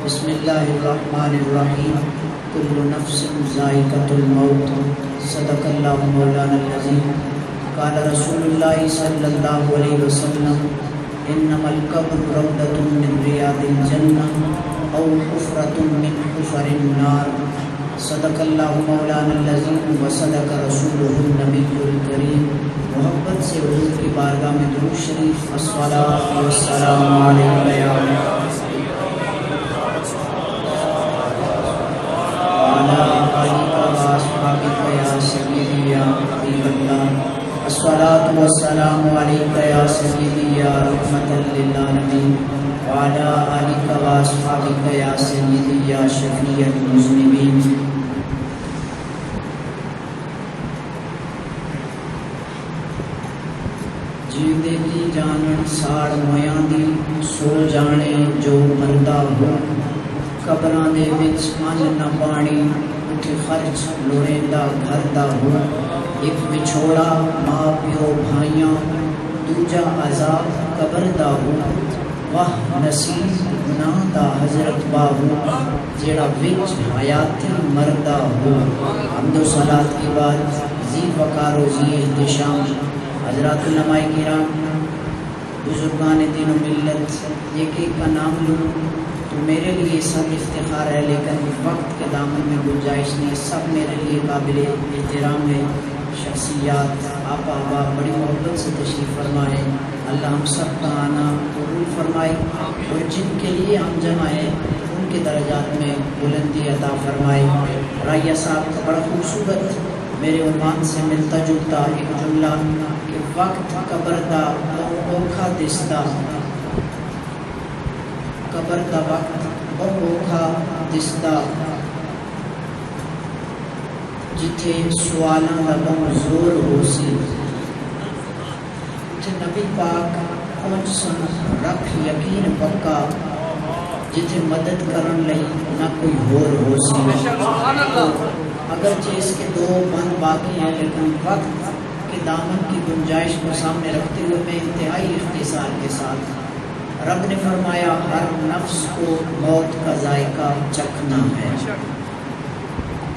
بسم اللہ الرحمن الرحیم کل نفس ذائقۃ الموت صدق اللہ مولانا العظیم قال رسول اللہ صلی اللہ علیہ وسلم انما القبر روضۃ من ریاض الجنہ او حفرۃ من حفر النار صدق اللہ مولانا العظیم وصدق رسولہ النبی الکریم۔ محبت سے حضور کی بارگاہ میں درود شریف الصلاۃ والسلام علیہ الصلاۃ والسلام علیک یا سیدی یا رحمۃ للعالمین وعلی آلک و اصحابک یا سیدی یا شفیع المذنبین۔ جیندے کی جانن ساڑ مویاں دی سو جانے جو مردہ ہو قبراں دے وچ ان نہ پانی اٹھ خرچ لوڑیندا گھر دا ہو ایک بچھوڑا ماں پیو بھائیاں دوجا عذاب قبر دا ہو واہ نصیب گناہ دا حضرت باہو جیڑا وچ حیاتی مردہ ہو۔ حمد و صلاۃ کے بعد ذی وقار و ذی احتشام حضرات علماء کرام بزرگان دین و ملت ایک ایک کا نام لوں تو میرے لیے سب افتخار ہے، لیکن وقت کے دامن میں گنجائش نہیں، سب میرے لیے قابل احترام ہے شخصیات۔ آپ احباب بڑی محبت سے تشریف فرمائے، اللہ ہم سب کا آنا قبول فرمائے اور جن کے لیے ہم جمع ہیں ان کے درجات میں بلندی عطا فرمائے۔ رائیہ صاحب کا بڑا خوبصورت میرے عنوان سے ملتا جلتا ایک جملہ کہ وقت قبر دا اوکھا دستا، قبر دا وقت اوکھا دستا جتھے سوالاں دا بہت زور ہو سی، جتھے نبی پاک پہنچ سن رکھ یقین پکا، جتھے مدد کرن لئی نہ کوئی ہور ہو سی۔ اگرچہ اس کے دو بند باقی ہیں لیکن وقت کے دامن کی گنجائش کو سامنے رکھتے ہوئے میں انتہائی اختصار کے ساتھ رب نے فرمایا ہر نفس کو موت کا ذائقہ چکھنا ہے۔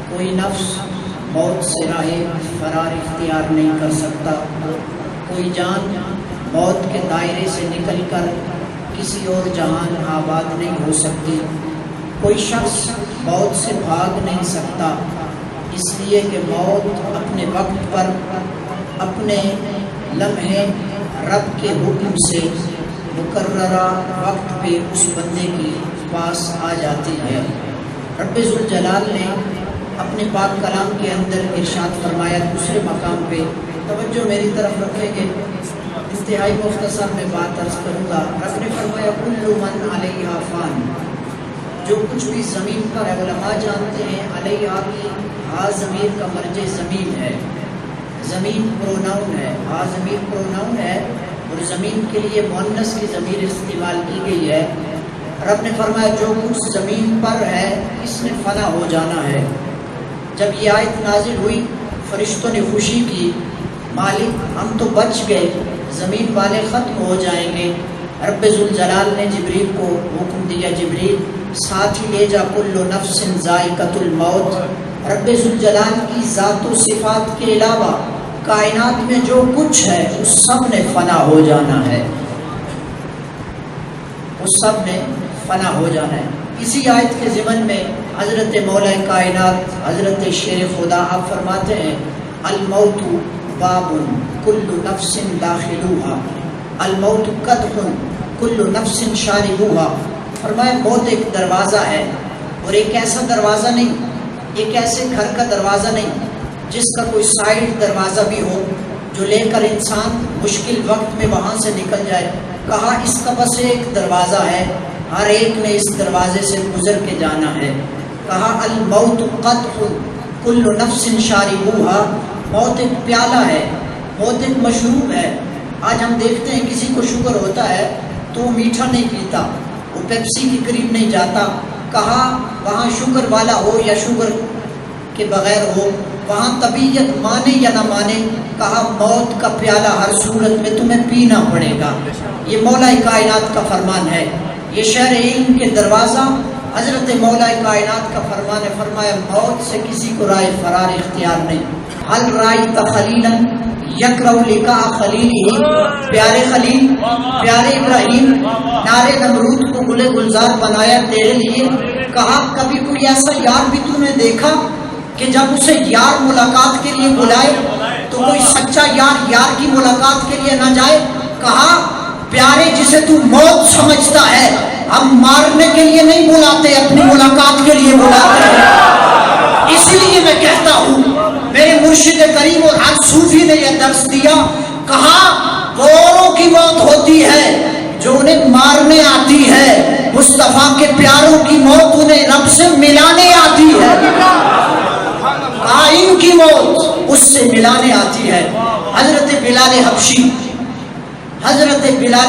کوئی نفس موت سے راہ فرار اختیار نہیں کر سکتا، کوئی جان موت کے دائرے سے نکل کر کسی اور جہان آباد نہیں ہو سکتی، کوئی شخص موت سے بھاگ نہیں سکتا، اس لیے کہ موت اپنے وقت پر اپنے لمحے رب کے حکم سے مقررہ وقت پہ اس بندے کے پاس آ جاتی ہے۔ رب ذوالجلال نے اپنے پاک کلام کے اندر ارشاد فرمایا، دوسرے مقام پہ توجہ میری طرف رکھیں گے، انتہائی مختصر میں بات عرض کروں گا۔ رب نے فرمایا کل من علیہا فان، جو کچھ بھی زمین پر ہے، علماء جانتے ہیں علیہا کی ہا ضمیر کا مرجع زمین ہے، زمین پروناؤن ہے، ہا ضمیر پروناؤن ہے اور زمین کے لیے مؤنث کی ضمیر استعمال کی گئی ہے۔ رب نے فرمایا جو کچھ زمین پر ہے اس نے فنا ہو جانا ہے۔ جب یہ آیت نازل ہوئی فرشتوں نے خوشی کی، مالک ہم تو بچ گئے، زمین والے ختم ہو جائیں گے۔ رب ذوالجلال نے جبریل کو حکم دیا، جبریل ساتھ ہی لے جا کل نفس ذائقۃ الموت۔ رب ذوالجلال کی ذات و صفات کے علاوہ کائنات میں جو کچھ ہے اس سب نے فنا ہو جانا ہے، اس سب نے فنا ہو جانا ہے۔ اسی آیت کے ضمن میں حضرت مولا کائنات حضرت شیر خدا آپ فرماتے ہیں الموت باب کل نفس داخلوہا، الموت قدح کل نفس شاربوہا۔ فرمایا موت ایک دروازہ ہے اور ایک ایسا دروازہ نہیں، ایک ایسے گھر کا دروازہ نہیں جس کا کوئی سائڈ دروازہ بھی ہو جو لے کر انسان مشکل وقت میں وہاں سے نکل جائے۔ کہا اس کا بس ایک دروازہ ہے، ہر ایک نے اس دروازے سے گزر کے جانا ہے۔ کہا الموت قدح کل نفس شاربوہا، موت ایک پیالہ ہے، موت ایک مشروب ہے۔ آج ہم دیکھتے ہیں کسی کو شوگر ہوتا ہے تو وہ میٹھا نہیں پیتا، وہ پیپسی کے قریب نہیں جاتا۔ کہا وہاں شوگر والا ہو یا شوگر کے بغیر ہو، وہاں طبیعت مانے یا نہ مانے، کہا موت کا پیالہ ہر صورت میں تمہیں پینا پڑے گا۔ یہ مولا کائنات کا فرمان ہے۔ یہ شہر علم کے دروازہ حضرت مولا کائنات کا فرمان ہے، فرمایا موت سے کسی کو رائے فرار اختیار نہیں۔ حل رائت خلیلا یکرہ لقاء خلیلہ، پیارے خلیل، پیارے ابراہیم، نارے نمرود کو گلے گلزار بنایا تیرے لیے، کہا کبھی کوئی ایسا یار بھی تو نے دیکھا کہ جب اسے یار ملاقات کے لیے بلائے تو کوئی سچا یار یار کی ملاقات کے لیے نہ جائے؟ کہا پیارے جسے تو موت سمجھتا ہے ہم مارنے کے لیے نہیں بلاتے، اپنی ملاقات کے لیے بلاتے ہیں۔ اس لیے میں کہتا ہوں میرے مرشد کریم اور ہر صوفی نے یہ درس دیا، کہا وہ اوروں کی موت ہوتی ہے جو انہیں مارنے آتی ہے، مصطفیٰ کے پیاروں کی موت انہیں رب سے ملانے آتی ہے۔ کہا ان کی موت اس سے ملانے آتی ہے۔ حضرت بلال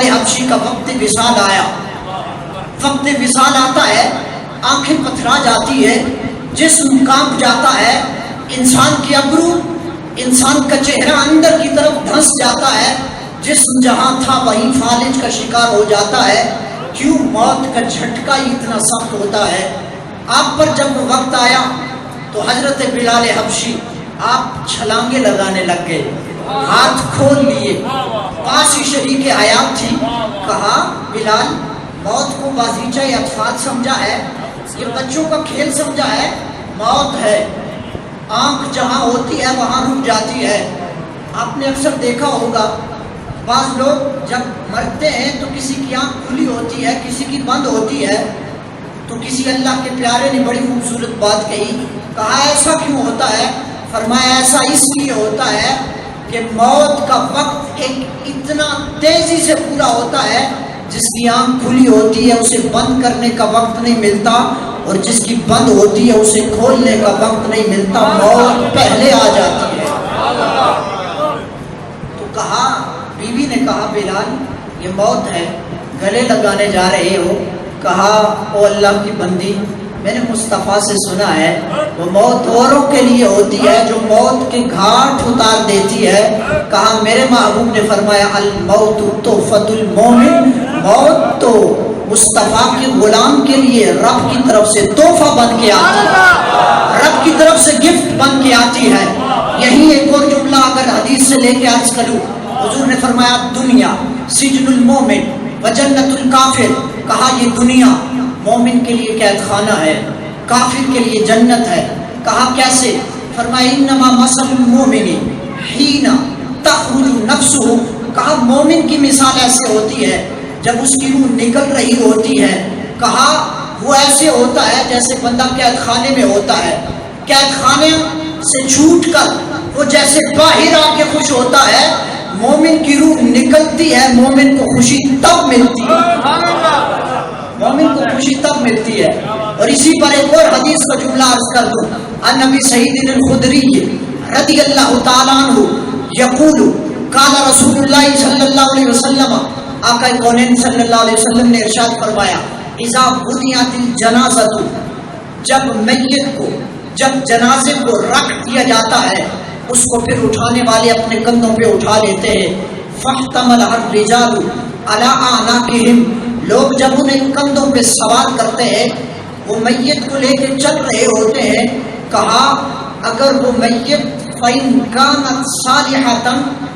حبشی کا وقت وصال آیا، وقت وصال آتا ہے، آنکھیں پتھرا جاتی ہے، جسم کانپ جاتا ہے، انسان کی ابرو، انسان کا چہرہ اندر کی طرف دھنس جاتا ہے، جسم جہاں تھا وہیں فالج کا شکار ہو جاتا ہے۔ کیوں؟ موت کا جھٹکا ہی اتنا سخت ہوتا ہے۔ آپ پر جب وقت آیا تو حضرت بلال حبشی آپ چھلانگے لگانے لگ گئے، ہاتھ کھول لیے، پاس ہی شریک حیات تھی۔ کہا بلال موت کو بازیچہ اطفال سمجھا ہے، یہ بچوں کا کھیل سمجھا ہے؟ موت ہے، آنکھ جہاں ہوتی ہے وہاں رک جاتی ہے۔ آپ نے اکثر دیکھا ہوگا بعض لوگ جب مرتے ہیں تو کسی کی آنکھ کھلی ہوتی ہے، کسی کی بند ہوتی ہے، تو کسی اللہ کے پیارے نے بڑی خوبصورت بات کہی، کہا ایسا کیوں ہوتا ہے؟ فرمایا ایسا اس لیے ہوتا ہے کہ موت کا وقت ایک اتنا تیزی سے پورا ہوتا ہے، جس کی آنکھ کھلی ہوتی ہے اسے بند کرنے کا وقت نہیں ملتا، اور جس کی بند ہوتی ہے اسے کھولنے کا وقت نہیں ملتا، موت پہلے آ جاتی ہے۔ تو کہا، بیوی نے کہا بلال یہ موت ہے، گلے لگانے جا رہے ہو؟ کہا او اللہ کی بندی میں نے مصطفیٰ سے سنا ہے وہ موت اوروں کے لیے ہوتی ہے جو موت کے گھاٹ اتار دیتی ہے۔ کہا میرے محبوب نے فرمایا الموت تحفۃ المومن، موت تو مصطفیٰ کے غلام کے لیے رب کی طرف سے تحفہ بن کے آتی ہے، رب کی طرف سے گفٹ بن کے آتی ہے۔ یہی ایک اور جملہ اگر حدیث سے لے کے عرض کروں، حضور نے فرمایا دنیا سجن المومن و جنت الکافر، کہا یہ دنیا مومن کے لیے قید خانہ ہے، کافر کے لیے جنت ہے۔ کہا کیسے؟ فرمایا انما مثل المومن حین تخرج نفسہ، کہا مومن کی مثال ایسے ہوتی ہے جب اس کی روح نکل رہی ہوتی ہے، کہا وہ ایسے ہوتا ہے جیسے بندہ قید خانے میں ہوتا ہے، قید خانے سے چھوٹ کر وہ جیسے باہر آ کے خوش ہوتا ہے، مومن کی روح نکلتی ہے، مومن کو خوشی تب ملتی ہے، مومن کو خوشی تب ملتی ہے۔ اور اسی پر ایک اور حدیث کا جملہ عرض کر دوں، ان نبی سعید الخدری رضی اللہ تعالیٰ عنہ یقول قال رسول اللہ صلی اللہ علیہ وسلم، آقا کونین صلی اللہ علیہ وسلم نے ارشاد فرمایا اذا بدیات الجنازۃ، جب میت کو، جب جنازے کو رکھ دیا جاتا ہے اس کو پھر اٹھانے والے اپنے کندھوں پہ اٹھا لیتے ہیں، فاحتمل الرجال علی اعناقہم، لوگ جب انہیں کندھوں پہ سوار کرتے ہیں وہ میت کو لے کے چل رہے ہوتے ہیں، کہا اگر وہ میت فإن كانت صالحۃ،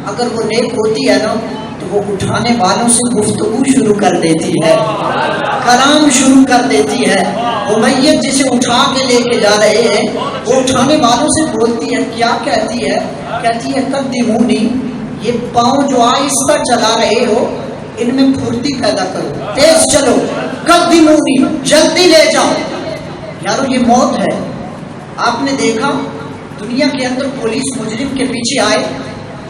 اگر وہ نیک ہوتی ہے نا تو وہ اٹھانے والوں سے گفتگو شروع کر دیتی ہے، کلام شروع کر دیتی ہے۔ وہ میت جسے اٹھا کے لے کے جا رہے ہیں وہ اٹھانے والوں سے بولتی ہے، کیا کہتی ہے؟ کہتی ہے قدمونی، یہ پاؤں جو آہستہ چلا رہے ہو ان میں پھرتی پیدا کرو، تیز چلو، قدمونی، جلدی لے جاؤ۔ یارو یہ موت ہے۔ آپ نے دیکھا دنیا کے اندر پولیس مجرم کے پیچھے آئے،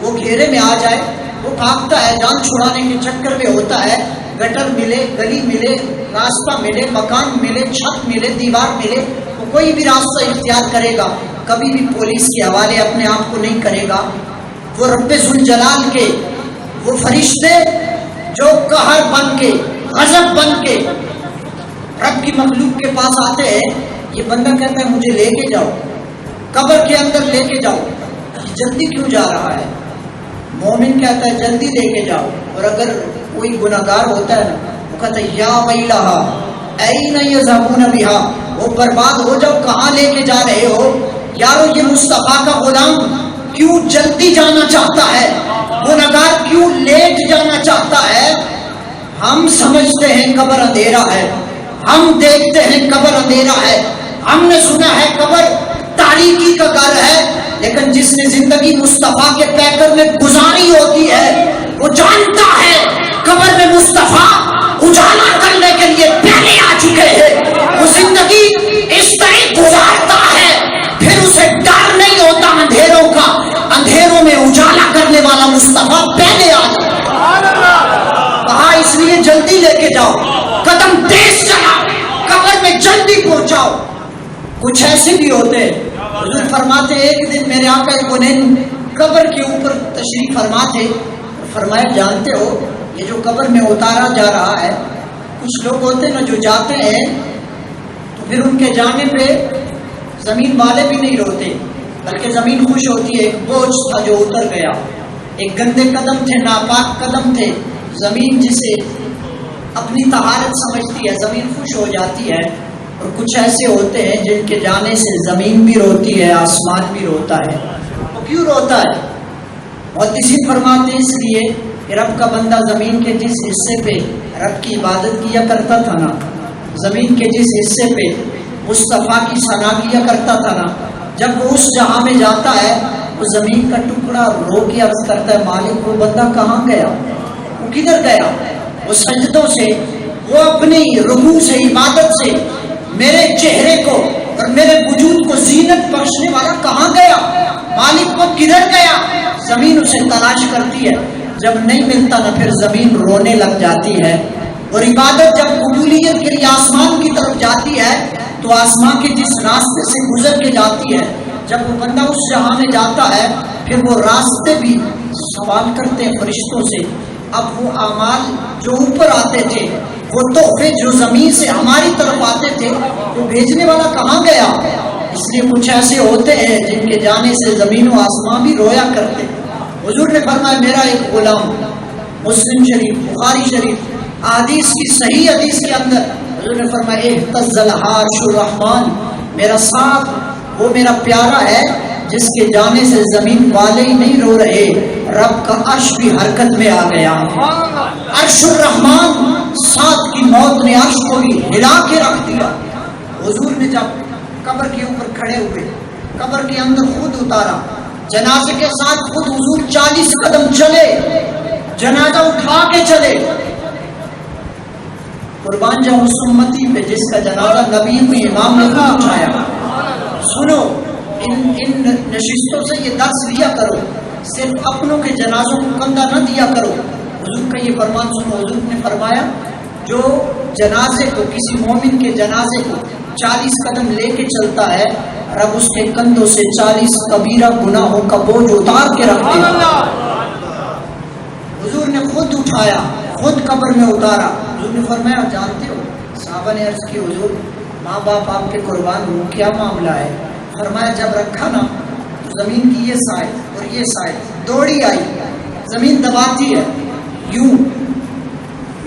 وہ گھیرے میں آ جائے، وہ بھاگتا ہے، جان چھڑانے کے چکر میں ہوتا ہے، گٹر ملے، گلی ملے، راستہ ملے، مکان ملے، چھت ملے، دیوار ملے، وہ کوئی بھی راستہ اختیار کرے گا، کبھی بھی پولیس کے حوالے اپنے آپ کو نہیں کرے گا۔ وہ رب ذوالجلال کے وہ فرشتے جو قہر بن کے، غضب بن کے رب کی مخلوق کے پاس آتے ہیں، یہ بندہ کہتا ہے مجھے لے کے جاؤ، قبر کے اندر لے کے جاؤ، جلدی کیوں جا رہا ہے؟ مومن کہتا ہے جلدی لے کے جاؤ۔ اور اگر کوئی گناہگار ہوتا ہے نا وہ کہتا ہے یا ویلہا، این یذهبون بہا، وہ برباد ہو جاؤ، کہاں لے کے جا رہے ہو؟ یارو یہ مصطفیٰ کا غلام کیوں جلدی جانا چاہتا ہے؟ گنہگار کیوں لیٹ جانا چاہتا ہے؟ ہم سمجھتے ہیں قبر اندھیرا ہے، ہم دیکھتے ہیں قبر اندھیرا ہے، ہم نے سنا ہے قبر تاریکی کا گھر ہے، لیکن جس نے زندگی مصطفیٰ کے پیکر میں گزاری ہوتی ہے وہ جانتا ہے قبر میں مصطفیٰ اجالا کرنے کے لیے پہلے آ چکے ہیں۔ وہ زندگی اس طرح گزارتا ہے، پھر اسے ڈر نہیں ہوتا اندھیروں کا، اندھیروں میں اجالا کرنے والا مصطفیٰ پہلے آ جاتا۔ کہا اس لیے جلدی لے کے جاؤ، قدم تیز چلاؤ، قبر میں جلدی پہنچاؤ۔ کچھ ایسے بھی ہوتے ہیں، حضور فرماتے ایک دن میرے آقا کونین قبر کے اوپر تشریف فرما تھے، فرمایا جانتے ہو یہ جو قبر میں اتارا جا رہا ہے، کچھ لوگ ہوتے ہیں نا جو جاتے ہیں تو پھر ان کے جانے پہ زمین والے بھی نہیں روتے، بلکہ زمین خوش ہوتی ہے۔ ایک بوجھ تھا جو اتر گیا، ایک گندے قدم تھے، ناپاک قدم تھے، زمین جسے اپنی طہارت سمجھتی ہے زمین خوش ہو جاتی ہے۔ اور کچھ ایسے ہوتے ہیں جن کے جانے سے زمین بھی روتی ہے، آسمان بھی روتا ہے۔ وہ کیوں روتا ہے؟ محدثین فرماتے ہیں اس لیے کہ رب کا بندہ زمین کے جس حصے پہ رب کی عبادت کیا کرتا تھا نا، زمین کے جس حصے پہ مصطفیٰ کی ثنا کیا کرتا تھا نا، جب وہ اس جہاں میں جاتا ہے وہ زمین کا ٹکڑا رو کے عرض کرتا ہے مالک وہ بندہ کہاں گیا، وہ کدھر گیا؟ وہ سجدوں سے، وہ اپنی رکوع سے، عبادت سے میرے چہرے کو اور میرے وجود کو زینت بخشنے والا کہاں گیا؟ مالک وہ کدھر گیا؟ زمین اسے تلاش کرتی ہے، جب نہیں ملتا نا پھر زمین رونے لگ جاتی ہے۔ اور عبادت جب قبولیت کے لیے آسمان کی طرف جاتی ہے تو آسمان کے جس راستے سے گزر کے جاتی ہے، جب وہ بندہ اس جہاں میں جاتا ہے پھر وہ راستے بھی سوال کرتے ہیں فرشتوں سے۔ اب وہ اعمال جو اوپر آتے تھے، وہ تحفے جو زمین سے ہماری طرف آتے تھے، وہ بھیجنے والا کہاں گیا؟ اس لیے کچھ ایسے ہوتے ہیں جن کے جانے سے زمین و آسمان بھی رویا کرتے۔ حضور نے فرمایا میرا ایک غلام، مسلم شریف، بخاری شریف حدیث کی صحیح حدیث کے اندر حضور نے فرمایا اہتز العرش الرحمن، میرا ساتھ وہ میرا پیارا ہے جس کے جانے سے زمین والے ہی نہیں رو رہے، رب کا عرش بھی حرکت میں آ گیا۔ عرش الرحمن، ساتھ کی موت نے عرش کو بھی ہلا کے رکھ دیا۔ حضور نے جب قبر کے اوپر کھڑے ہوئے، قبر کے اندر خود اتارا، جنازے کے ساتھ خود حضور 40 قدم چلے، جنازہ اٹھا کے چلے۔ قربان جاؤں اس امتی پہ جس کا جنازہ نبی میں امام نے خود اٹھایا۔ سنو ان نشستوں سے یہ درس لیا کرو، صرف اپنوں کے جنازوں کو کندھا نہ دیا کرو۔ حضور کا یہ فرمان سنو، حضور نے فرمایا جو جنازے کو، کسی مومن کے جنازے کو 40 قدم لے کے چلتا ہے، رب اس کے کندھوں سے 40 کبیرہ گناہوں کا بوجھ اتار کے رکھ دیتا۔ حضور نے خود اٹھایا، خود قبر میں اتارا۔ حضور نے فرمایا جانتے ہو، صحابہ نے عرض کی حضور ماں باپ آپ کے قربان ہوں، کیا معاملہ ہے؟ فرمایا جب رکھا نا تو زمین کی یہ سائڈ اور یہ سائڈ دوڑی آئی، زمین دباتی ہے، یوں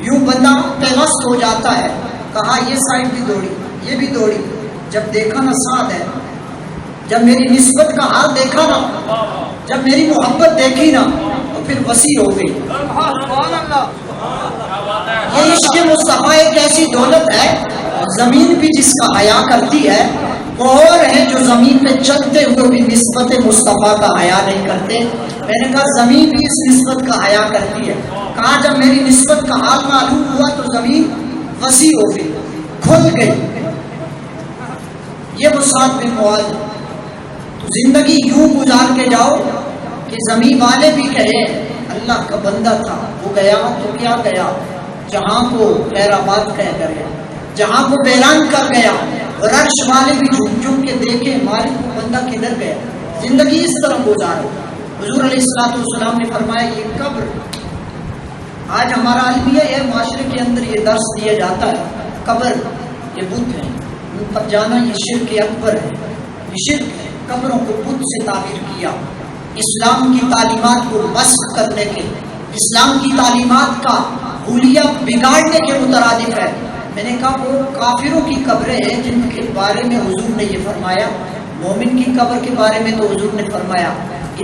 یوں بندہ پیوست ہو جاتا ہے۔ کہا یہ سائڈ بھی دوڑی، یہ بھی دوڑی، جب دیکھا نا سعد ہے، جب میری نسبت کا حال دیکھا نا، جب میری محبت دیکھی نا تو پھر وسیع ہو گئی۔ یہ عشق مصطفیٰ ایک ایسی دولت ہے، زمین بھی جس کا حیا کرتی ہے، وہ اور ہیں جو زمین پہ چلتے ہوئے بھی نسبت مصطفیٰ کا حیا نہیں کرتے۔ میں نے کہا زمین بھی اس نسبت کا حیا کرتی ہے۔ کہا جب میری نسبت کا حال معلوم ہوا تو زمین وسیع ہو گئی، کھل گئی۔ یہ وہ سعد بن معاذ، تو زندگی یوں گزار کے جاؤ کہ زمین والے بھی کہیں اللہ کا بندہ تھا، وہ گیا تو کیا گیا، جہاں کو خیر آباد کہہ کر گیا، جہاں کو ویران کر گیا، اور عرش والے بھی جھک جھک کے دیکھے مالک کو بندہ کدھر گیا۔ زندگی اس طرح گزارو۔ حضور علیہ السلام نے فرمایا یہ قبر، آج ہمارا المیہ ہے، معاشرے کے اندر یہ درس دیا جاتا ہے، قبر یہ بت ہے، ان پر جانا یہ شرک اکبر ہے، یہ شرک ہے۔ قبروں کو بت سے تعبیر کیا، اسلام کی تعلیمات کو مسخ کرنے کے، اسلام کی تعلیمات کا حلیہ بگاڑنے کے مترادف ہے۔ میں نے کہا وہ کافروں کی قبریں ہیں جن کے بارے میں حضور نے یہ فرمایا، مومن کی قبر کے بارے میں تو حضور نے فرمایا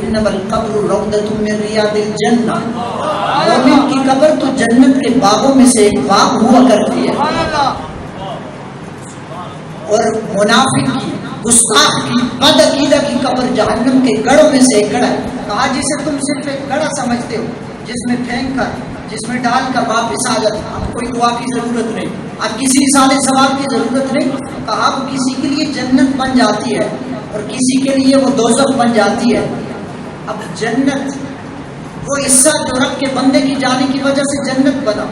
انما القبر روضۃ من ریاض الجنہ، مومن کی قبر تو جنت کے باغوں میں سے ایک باغ ہوا کرتی ہے، اور منافق کی، گستاخ کی، بد عقیدہ کی قبر جہنم کے گڑھوں میں سے ایک گڑھ ہے۔ کہا جسے تم صرف ایک گڑھا سمجھتے ہو جس میں پھینک کر، جس میں ڈال کر واپس آ جاتے، اب کوئی دعا کی ضرورت نہیں، اب کسی سال ثواب کی ضرورت نہیں۔ کہا وہ کسی کے لیے جنت بن جاتی ہے اور کسی کے لیے وہ دوزخ بن جاتی ہے۔ اب جنت وہ حصہ جو رب کے بندے کی جانے کی وجہ سے جنت بنا،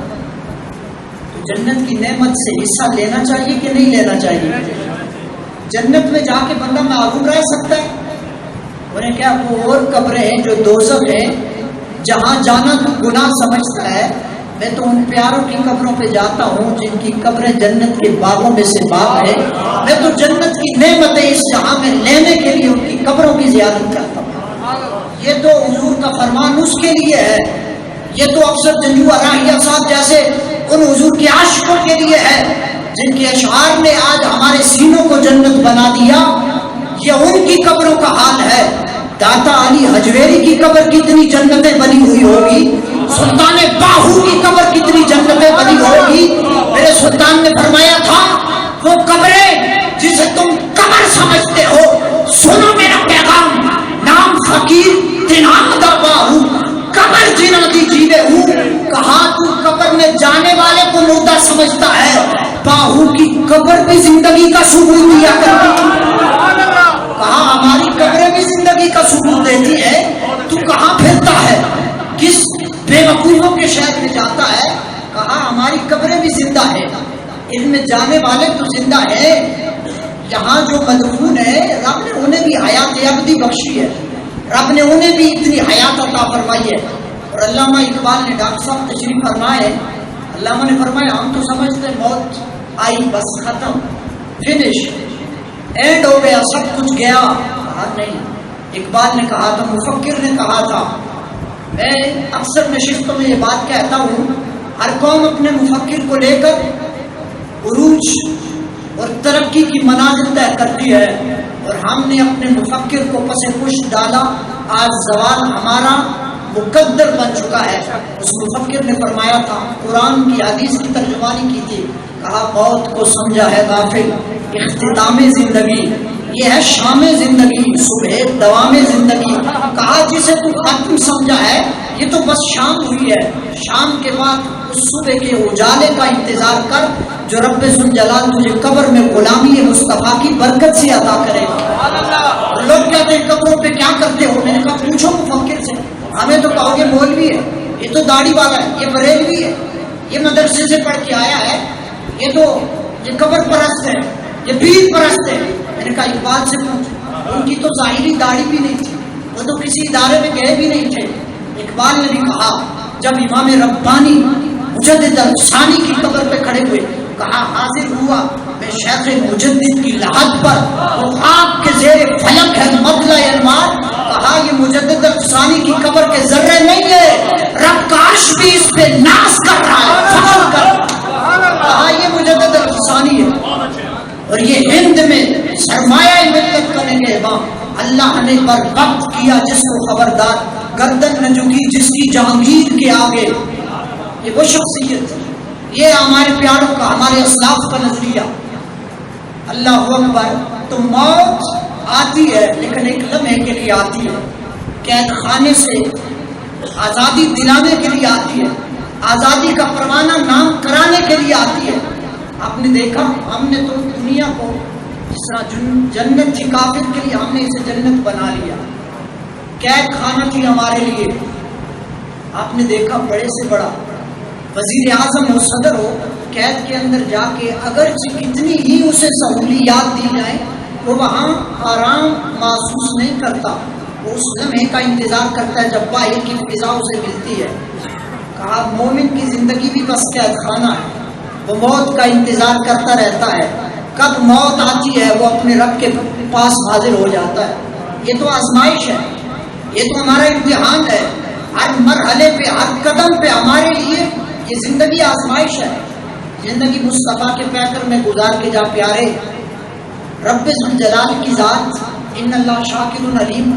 تو جنت کی نعمت سے حصہ لینا چاہیے کہ نہیں لینا چاہیے؟ جنت میں جا کے بندہ محروم رہ سکتا ہے؟ انہیں کیا وہ اور قبریں ہیں جو دوزخ ہیں جہاں جانا تو گناہ سمجھتا ہے، میں تو ان پیاروں کی قبروں پہ جاتا ہوں جن کی قبریں جنت کے باغوں میں سے باغ ہے، میں تو جنت کی نعمتیں اس جہاں میں لینے کے لیے ان کی قبروں کی زیارت کرتا ہوں۔ یہ تو حضور کا فرمان اس کے لیے ہے، یہ تو افسر جنجو اراحیہ صاحب جیسے ان حضور کے عاشقوں کے لیے ہے جن کے اشعار نے آج ہمارے سینوں کو جنت بنا دیا۔ یہ ان کی قبروں کا حال ہے۔ داتا علی حجویری کی قبر کتنی جنتیں بنی ہوئی ہوگی، سلطان باہو کی قبر کتنی جنتیں بنی ہوگی۔ میرے سلطان نے فرمایا تھا وہ قبریں جسے تم قبر سمجھتے ہو، سنو میرا پیغام، نام فقیر تنام دا باہو، قبر جنا دی جیوے ہوں۔ کہا تو قبر میں جانے والے کو مردہ سمجھتا ہے، باہو کی قبر بھی زندگی کا ثبوت دیا کرتی۔ کہا ہماری قبریں بھی زندگی کا ثبوت دیتی ہے، تو کہاں پھرتا ہے، کس بے وقوفوں کے شہر میں جاتا ہے؟ کہا ہماری قبریں بھی زندہ ہے، ان میں جانے والے تو زندہ ہے، یہاں جو مدفون ہے رب نے انہیں بھی حیات ابدی بخشی ہے، رب نے انہیں بھی اتنی حیات عطا فرمائی ہے۔ اور علامہ اقبال نے ڈاکٹر صاحب تشریف فرمائے، علامہ نے فرمایا ہم تو سمجھتے موت آئی بس ختم، فنش، اینڈ ہو گیا، سب کچھ گیا۔ کہا نہیں، اقبال نے کہا تھا، مفکر نے کہا تھا، میں اکثر نشستوں میں یہ بات کہتا ہوں، ہر قوم اپنے مفکر کو لے کر عروج اور ترقی کی منازل طے کرتی ہے، اور ہم نے اپنے مفکر کو پس پشت ڈالا، آج زوال ہمارا مقدر بن چکا ہے۔ اس مفکر نے فرمایا تھا، قرآن کی حدیث کی ترجمانی کی تھی، کہا موت کو سمجھا ہے غافل اختتام زندگی، یہ ہے شام زندگی صبح دوام زندگی۔ کہا جسے تو ختم سمجھا ہے یہ تو بس شام ہوئی ہے، شام کے بعد اس صبح کے اجالے کا انتظار کر جو رب ذوالجلال تجھے قبر میں غلامی مصطفیٰ کی برکت سے عطا کرے گا۔ لوگ کہتے ہیں قبروں پہ کیا کرتے ہو؟ میں نے کہا پوچھو مفکر سے، ہمیں تو کہو گے مولوی ہے، یہ تو داڑھی والا ہے، یہ بریلوی ہے، یہ مدرسے سے پڑھ کے آیا ہے، یہ قبر پرست ہے، یہ پیر پرست ہے۔ میں نے کہا اقبال سے پوچھ، ان کی تو ظاہری داڑھی بھی نہیں تھی، وہ تو کسی ادارے میں گئے بھی نہیں تھے۔ اقبال نے بھی کہا جب امام ربانی مجدد ثانی کی قبر پہ کھڑے ہوئے، کہا حاضر ہوا میں شیخ مجدد کی لحد پر، وہ آپ کے زیر فلک ہے مطلع انوار۔ کہا یہ مجدد ثانی کی قبر کے ذرے نہیں ہے، رب کا عرش بھی اس پہ ناز کر رہا ہے، فخر کر۔ کہا یہ مجدد ثانی ہے، اور یہ ہند میں سرمایہ ملت کا نگہباں، اللہ نے پر وقت کیا جس کو خبردار، گردن نہ جھکی جس کی جہانگیر کے آگے۔ یہ وہ شخصیت، یہ ہمارے پیاروں کا، ہمارے اسلاف کا نظریہ۔ اللہ اکبر۔ تو موت آتی ہے لیکن ایک لمحے کے لیے آتی ہے، قید خانے سے آزادی دلانے کے لیے آتی ہے، آزادی کا پروانہ نام کرانے کے لیے آتی ہے۔ آپ نے دیکھا ہم نے تو دنیا کو جس طرح جنت تھی کافر کے لیے، ہم نے اسے جنت بنا لیا، قید خانہ تھی ہمارے لیے۔ آپ نے دیکھا بڑے سے بڑا وزیر اعظم ہو، صدر ہو، قید کے اندر جا کے اگرچہ کتنی ہی اسے سہولیات دی جائیں وہ وہاں آرام محسوس نہیں کرتا، وہ اس لمحے کا انتظار کرتا ہے جب باہر کی فضا اسے ملتی ہے۔ کہا مومن کی زندگی بھی بس قید خانہ ہے، وہ موت کا انتظار کرتا رہتا ہے، کب موت آتی ہے وہ اپنے رب کے پاس حاضر ہو جاتا ہے۔ یہ تو آزمائش ہے، یہ تو ہمارا امتحان ہے، ہر مرحلے پہ ہر قدم پہ ہمارے لیے یہ زندگی آزمائش ہے۔ زندگی مصطفیٰ کے پیکر میں گزار کے جا پیارے. رب ذوالجلال کی ذات ان اللہ شاکر علیم،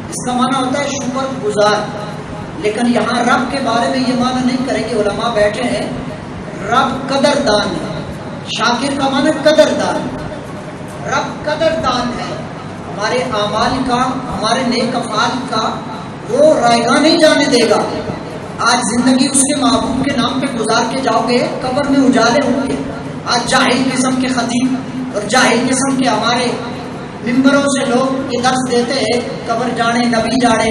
اس کا معنی ہوتا ہے شکر گزار. لیکن یہاں رب کے بارے میں یہ معنی نہیں کریں گے، علماء بیٹھے ہیں. رب قدردان ہے. شاکر کا معنی قدردان. رب قدردان ہے ہمارے اعمال کا، ہمارے نیک افعال کا، وہ رائگاں نہیں جانے دے گا. آج زندگی اس کے محبوب کے نام پہ گزار کے جاؤ گے، قبر میں اجالے ہوں گے. آج جاہل قسم کے خطیب اور جاہل قسم کے ہمارے ممبروں سے لوگ یہ درس دیتے ہیں قبر جانے نبی جانے،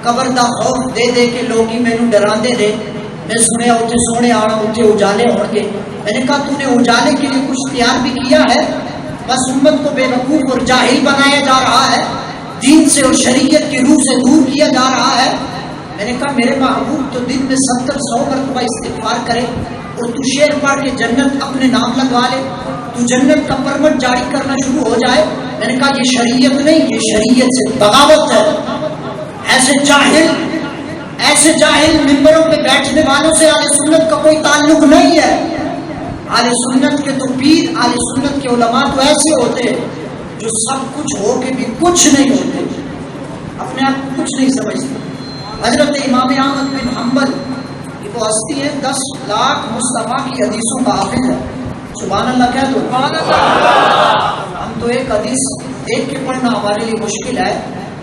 قبر دا خوف دے دے کے لوگ ہی مینوں ڈراندے دے. میں سنیا اتنے سونے آنا اتنے اجالے ہوں گے. میں نے کہا تو نے اجالے کے لیے کچھ تیار بھی کیا ہے؟ بس امت کو بے وقوف اور جاہل بنایا جا رہا ہے، دین سے اور شریعت کی روح سے دور کیا جا رہا ہے. میں نے کہا میرے محبوب تو دن میں 70-100 مرتبہ استغفار کرے اور تو شعر پڑھ کے جنت اپنے نام لگوا لے، تو جنت کا پرمٹ جاری کرنا شروع ہو جائے. میں نے کہا یہ شریعت نہیں، یہ شریعت سے بغاوت ہے. ایسے جاہل ممبروں پہ بیٹھنے والوں سے اہل سنت کا کوئی تعلق نہیں ہے. اہل سنت کے تو پیر، اہل سنت کے علماء تو ایسے ہوتے ہیں جو سب کچھ ہو کے بھی کچھ نہیں ہوتے، اپنے آپ کو کچھ نہیں سمجھتے. حضرت امام احمد بن حنبل یہ وہ ہستی ہے 10 لاکھ مصطفیٰ کی حدیثوں کا حافظ ہے. سبحان اللہ کہہ دو. ہم تو ایک حدیث دیکھ کے پڑھنا ہمارے لیے مشکل ہے.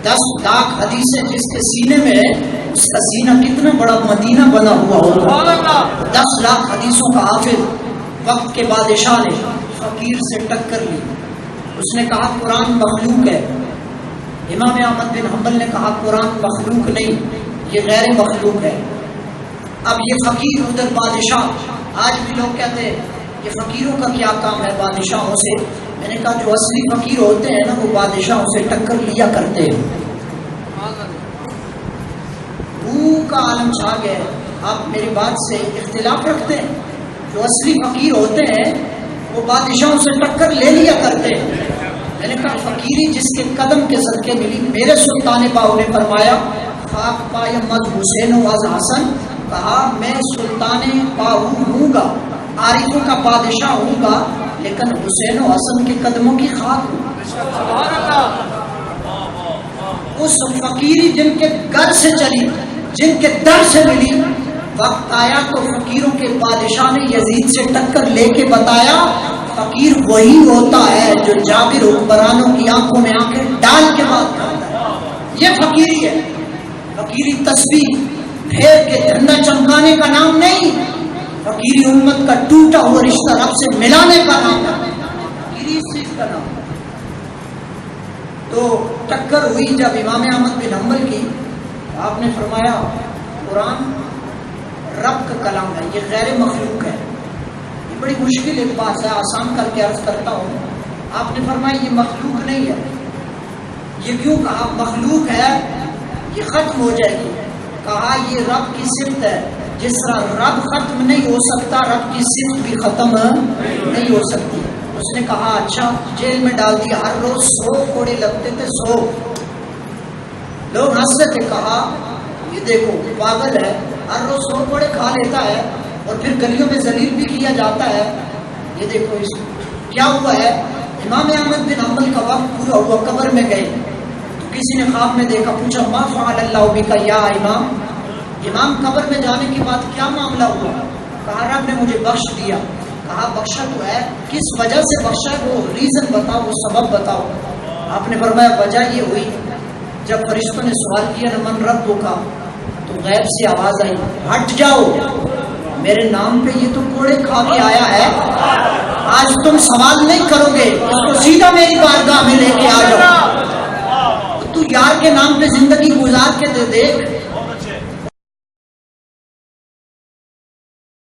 10 لاکھ حدیثیں جس کے سینے میں ہے، اس کا سینہ کتنا بڑا مدینہ بنا ہوا ہوگا. 10 لاکھ حدیثوں کا حافظ. وقت کے بادشاہ نے فقیر سے ٹکر لی. اس نے کہا قرآن مخلوق ہے. امام احمد بن حنبل نے کہا قرآن مخلوق نہیں، یہ غیر مخلوق ہے. اب یہ فقیر ادھر بادشاہ، آج بھی لوگ کہتے ہیں یہ فقیروں کا کیا کام ہے بادشاہوں سے. میں نے کہا جو اصلی فقیر ہوتے ہیں نا وہ بادشاہوں سے ٹکر لیا کرتے ہیں. بو کا عالم چھا گیا. آپ میری بات سے اختلاف رکھتے ہیں؟ جو اصلی فقیر ہوتے ہیں وہ بادشاہوں سے ٹکر لے لیا کرتے ہیں. میں نے کہا فقیری جس کے قدم کے صدقے ملی. میرے سلطان باہو نے فرمایا خاک پائے مد حسین و از حسن، کہا میں سلطان باہو ہوں گا، عارفوں کا بادشاہ ہوں گا، لیکن حسین و حسن کے قدموں کی خاک ہوں. اس فقیری جن کے گھر سے چلی، جن کے در سے ملی، وقت آیا تو فقیروں کے بادشاہ نے یزید سے ٹکر لے کے بتایا فقیر وہی ہوتا ہے جو جابر حکمرانوں کی آنکھوں میں آنکھیں ڈال کے بات کرتا ہے. یہ فقیری ہے. فقیری تسبیح پھیر کے جھنڈا چمکانے کا نام نہیں، فقیری امت کا ٹوٹا ہوا رشتہ رب سے ملانے کا نام ہے. فقیری اس چیز کا نام. تو ٹکر ہوئی جب امام احمد بن حنبل کی. آپ نے فرمایا قرآن رب کا کلام ہے، یہ غیر مخلوق ہے. یہ بڑی مشکل ایک بات ہے، آسان کر کے عرض کرتا ہوں. آپ نے فرمایا یہ مخلوق نہیں ہے. یہ کیوں کہا مخلوق ہے؟ یہ ختم ہو جائے گی. کہا یہ رب کی صفت ہے، جس طرح رب ختم نہیں ہو سکتا رب کی صفت بھی ختم نہیں ہو سکتی. اس نے کہا اچھا، جیل میں ڈال دیا. ہر روز 100 کوڑے لگتے تھے، 100. لوگ ہنستے تھے. کہا یہ دیکھو پاگل ہے، ہر روز 100 کوڑے کھا لیتا ہے اور پھر گلیوں میں ذلیل بھی کیا جاتا ہے. یہ دیکھو اس کیا ہوا ہے. امام احمد بن حنبل کا وقت پورا ہوا، قبر میں گئے تو کسی نے خواب میں دیکھا، پوچھا ما فعل اللہ بک یا امام. امام قبر میں جانے کے بعد کیا معاملہ ہوا؟ کہا رب نے مجھے بخش دیا. کہا بخشا تو ہے، کس وجہ سے بخشا ہے وہ ریزن بتاؤ، وہ سبب بتاؤ. آپ نے فرمایا وجہ یہ ہوئی جب فرشتوں نے سوال کیا نہ من رب کا، تو غیب سے آواز آئی ہٹ جاؤ، میرے نام پہ یہ تو کوڑے کھا کے آیا ہے، آج تم سوال نہیں کرو گے، اس کو سیدھا میری بارگاہ میں لے کے آ جاؤ. تو یار کے نام پہ زندگی گزار کے دے دیکھ،